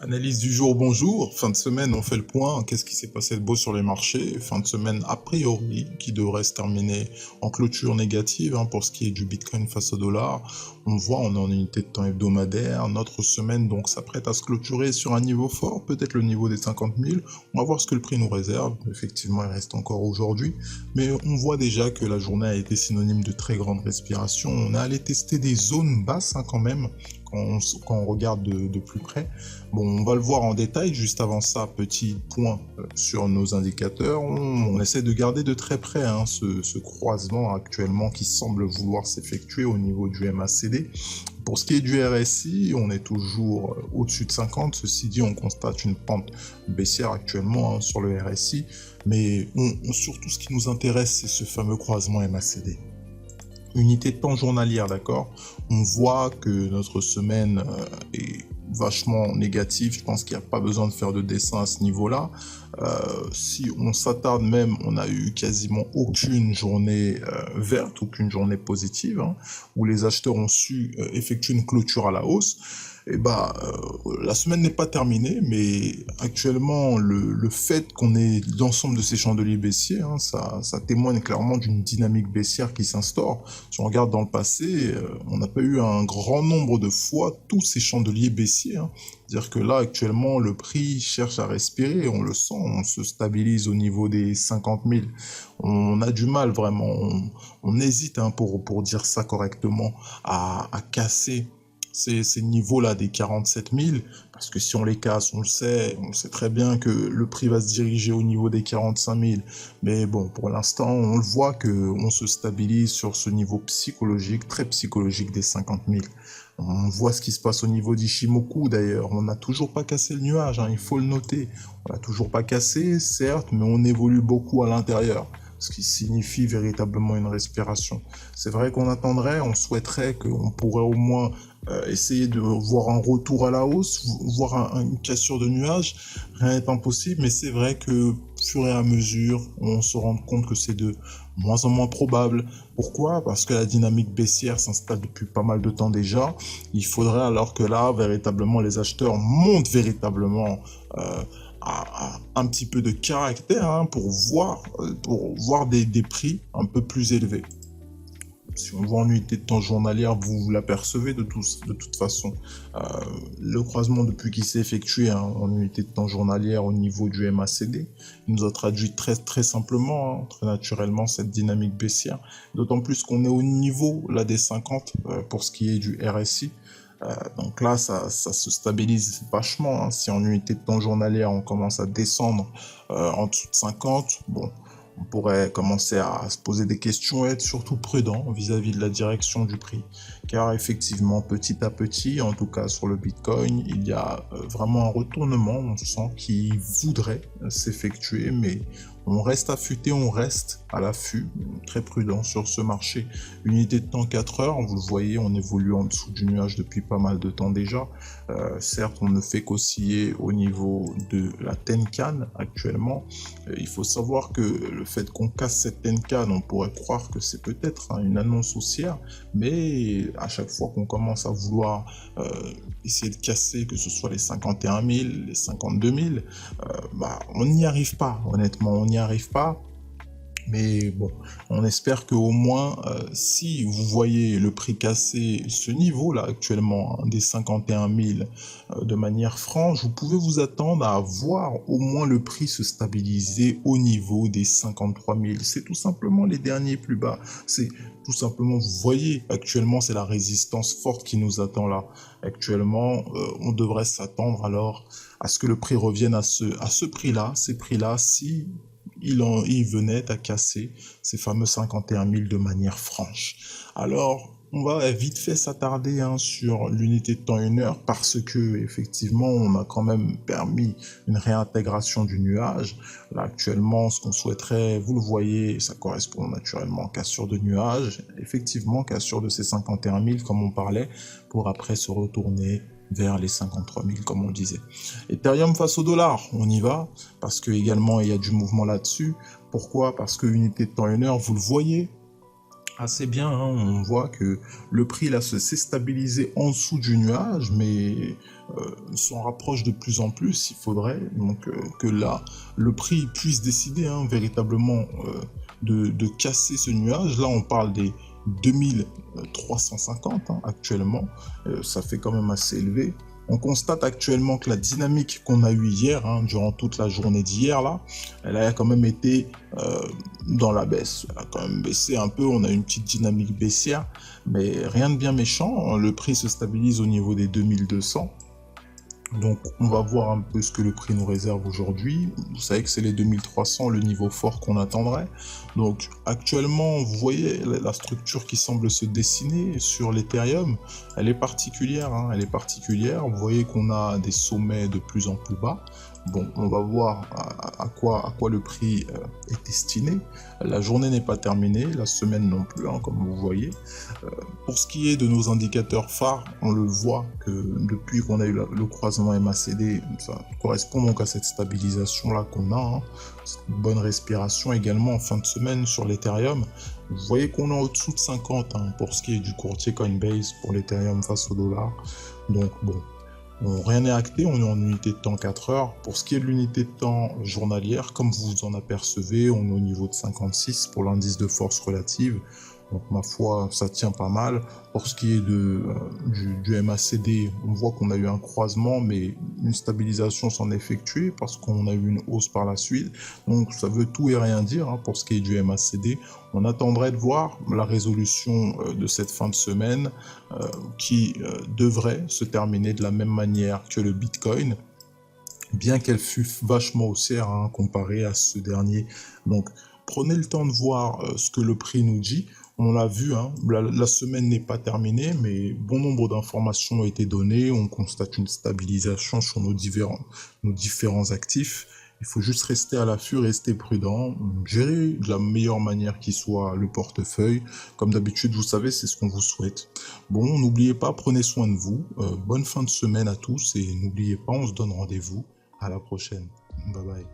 Analyse du jour, bonjour. Fin de semaine, on fait le point. Qu'est-ce qui s'est passé de beau sur les marchés? Fin de semaine, a priori, qui devrait se terminer en clôture négative pour ce qui est du Bitcoin face au dollar. On voit, on est en unité de temps hebdomadaire. Notre semaine, donc, s'apprête à se clôturer sur un niveau fort, peut-être le niveau des 50 000. On va voir ce que le prix nous réserve. Effectivement, il reste encore aujourd'hui. Mais on voit déjà que la journée a été synonyme de très grande respiration. On est allé tester des zones basses quand même, quand on regarde de plus près. Bon, on va le voir en détail. Juste avant ça, petit point sur nos indicateurs. On essaie de garder de très près ce croisement actuellement qui semble vouloir s'effectuer au niveau du MACD. Pour ce qui est du RSI, on est toujours au-dessus de 50. Ceci dit, on constate une pente baissière actuellement sur le RSI. Mais surtout, ce qui nous intéresse, c'est ce fameux croisement MACD. Unité de temps journalière, d'accord? On voit que notre semaine est vachement négative. Je pense qu'il n'y a pas besoin de faire de dessin à ce niveau-là. Si on s'attarde même, on a eu quasiment aucune journée verte, aucune journée positive, où les acheteurs ont su effectuer une clôture à la hausse. Et la semaine n'est pas terminée, mais actuellement, le fait qu'on ait l'ensemble de ces chandeliers baissiers, ça témoigne clairement d'une dynamique baissière qui s'instaure. Si on regarde dans le passé, on n'a pas eu un grand nombre de fois tous ces chandeliers baissiers. C'est-à-dire que là, actuellement, le prix cherche à respirer, on le sent, on se stabilise au niveau des 50 000. On a du mal vraiment, on hésite pour dire ça correctement, à casser ces niveaux-là des 47 000, parce que si on les casse, on sait très bien que le prix va se diriger au niveau des 45 000. Mais bon, pour l'instant, on le voit qu'on se stabilise sur ce niveau psychologique, très psychologique des 50 000. On voit ce qui se passe au niveau d'Ishimoku d'ailleurs. On n'a toujours pas cassé le nuage, il faut le noter. On l'a toujours pas cassé, certes, mais on évolue beaucoup à l'intérieur, ce qui signifie véritablement une respiration. C'est vrai qu'on attendrait, on souhaiterait qu'on pourrait au moins essayer de voir un retour à la hausse, voir une cassure de nuages. Rien n'est impossible, mais c'est vrai que fur et à mesure, on se rend compte que c'est de moins en moins probable. Pourquoi? Parce que la dynamique baissière s'installe depuis pas mal de temps déjà. Il faudrait alors que là, véritablement, les acheteurs montent véritablement un petit peu de caractère pour voir des prix un peu plus élevés. Si on voit en unité de temps journalière, vous l'apercevez de toute façon. Le croisement depuis qu'il s'est effectué en unité de temps journalière au niveau du MACD, il nous a traduit très simplement, très naturellement, cette dynamique baissière. D'autant plus qu'on est au niveau là, des 50 pour ce qui est du RSI. Donc là, ça se stabilise vachement. Si en unité de temps journalière, on commence à descendre en dessous de 50, bon, on pourrait commencer à se poser des questions et être surtout prudent vis-à-vis de la direction du prix. Car effectivement, petit à petit, en tout cas sur le Bitcoin, il y a vraiment un retournement, on sent, qui voudrait s'effectuer, mais on reste affûté, on reste à l'affût, très prudent sur ce marché. Unité de temps 4 heures, vous le voyez, on évolue en dessous du nuage depuis pas mal de temps déjà. Certes, on ne fait qu'osciller au niveau de la Tenkan actuellement. Il faut savoir que le fait qu'on casse cette Tenkan, on pourrait croire que c'est peut-être une annonce haussière, mais à chaque fois qu'on commence à vouloir essayer de casser, que ce soit les 51 000, les 52 000, on n'y arrive pas, honnêtement, on n'y arrive pas. Mais bon, on espère qu'au moins, si vous voyez le prix casser ce niveau-là actuellement, des 51 000 de manière franche, vous pouvez vous attendre à voir au moins le prix se stabiliser au niveau des 53 000. C'est tout simplement les derniers plus bas. C'est tout simplement, vous voyez, actuellement, c'est la résistance forte qui nous attend là. Actuellement, on devrait s'attendre alors à ce que le prix revienne à ce prix-là, ces prix-là, si il venait à casser ces fameux 51 000 de manière franche. Alors, on va vite fait s'attarder sur l'unité de temps 1 heure parce que effectivement, on a quand même permis une réintégration du nuage. Là, actuellement, ce qu'on souhaiterait, vous le voyez, ça correspond naturellement à cassure de nuage. Effectivement, cassure de ces 51 000 comme on parlait, pour après se retourner vers les 53 000 comme on le disait. Ethereum face au dollar, on y va, parce que également il y a du mouvement là-dessus. Pourquoi? Parce que unité de temps 1 heure, vous le voyez assez bien, on voit que le prix là s'est stabilisé en dessous du nuage, mais s'en rapproche de plus en plus. Il faudrait donc que là, le prix puisse décider véritablement de casser ce nuage. Là, on parle des 2350 actuellement. Ça fait quand même assez élevé. On constate actuellement que la dynamique qu'on a eue hier, durant toute la journée d'hier, là, elle a quand même été dans la baisse. Elle a quand même baissé un peu, on a une petite dynamique baissière, mais rien de bien méchant. Le prix se stabilise au niveau des 2200. Donc on va voir un peu ce que le prix nous réserve aujourd'hui. Vous savez que c'est les 2300, le niveau fort qu'on attendrait. Donc actuellement, vous voyez la structure qui semble se dessiner sur l'Ethereum. Elle est particulière, elle est particulière. Vous voyez qu'on a des sommets de plus en plus bas. Bon, on va voir à quoi le prix est destiné. La journée n'est pas terminée, la semaine non plus, comme vous voyez. Pour ce qui est de nos indicateurs phares, on le voit que depuis qu'on a eu le croisement MACD, ça correspond donc à cette stabilisation là qu'on a, cette bonne respiration également en fin de semaine sur l'Ethereum. Vous voyez qu'on est au-dessous de 50 pour ce qui est du courtier Coinbase pour l'Ethereum face au dollar. Donc bon, rien n'est acté, on est en unité de temps 4 heures. Pour ce qui est de l'unité de temps journalière, comme vous en apercevez, on est au niveau de 56 pour l'indice de force relative. Donc ma foi, ça tient pas mal. Pour ce qui est du MACD, on voit qu'on a eu un croisement, mais une stabilisation s'en est effectuée parce qu'on a eu une hausse par la suite. Donc ça veut tout et rien dire pour ce qui est du MACD. On attendrait de voir la résolution de cette fin de semaine qui devrait se terminer de la même manière que le Bitcoin, bien qu'elle fût vachement haussière comparée à ce dernier. Donc prenez le temps de voir ce que le prix nous dit. On l'a vu, la semaine n'est pas terminée, mais bon nombre d'informations ont été données. On constate une stabilisation sur nos différents actifs. Il faut juste rester à l'affût, rester prudent, gérer de la meilleure manière qui soit le portefeuille. Comme d'habitude, vous savez, c'est ce qu'on vous souhaite. Bon, n'oubliez pas, prenez soin de vous. Bonne fin de semaine à tous et n'oubliez pas, on se donne rendez-vous. À la prochaine. Bye bye.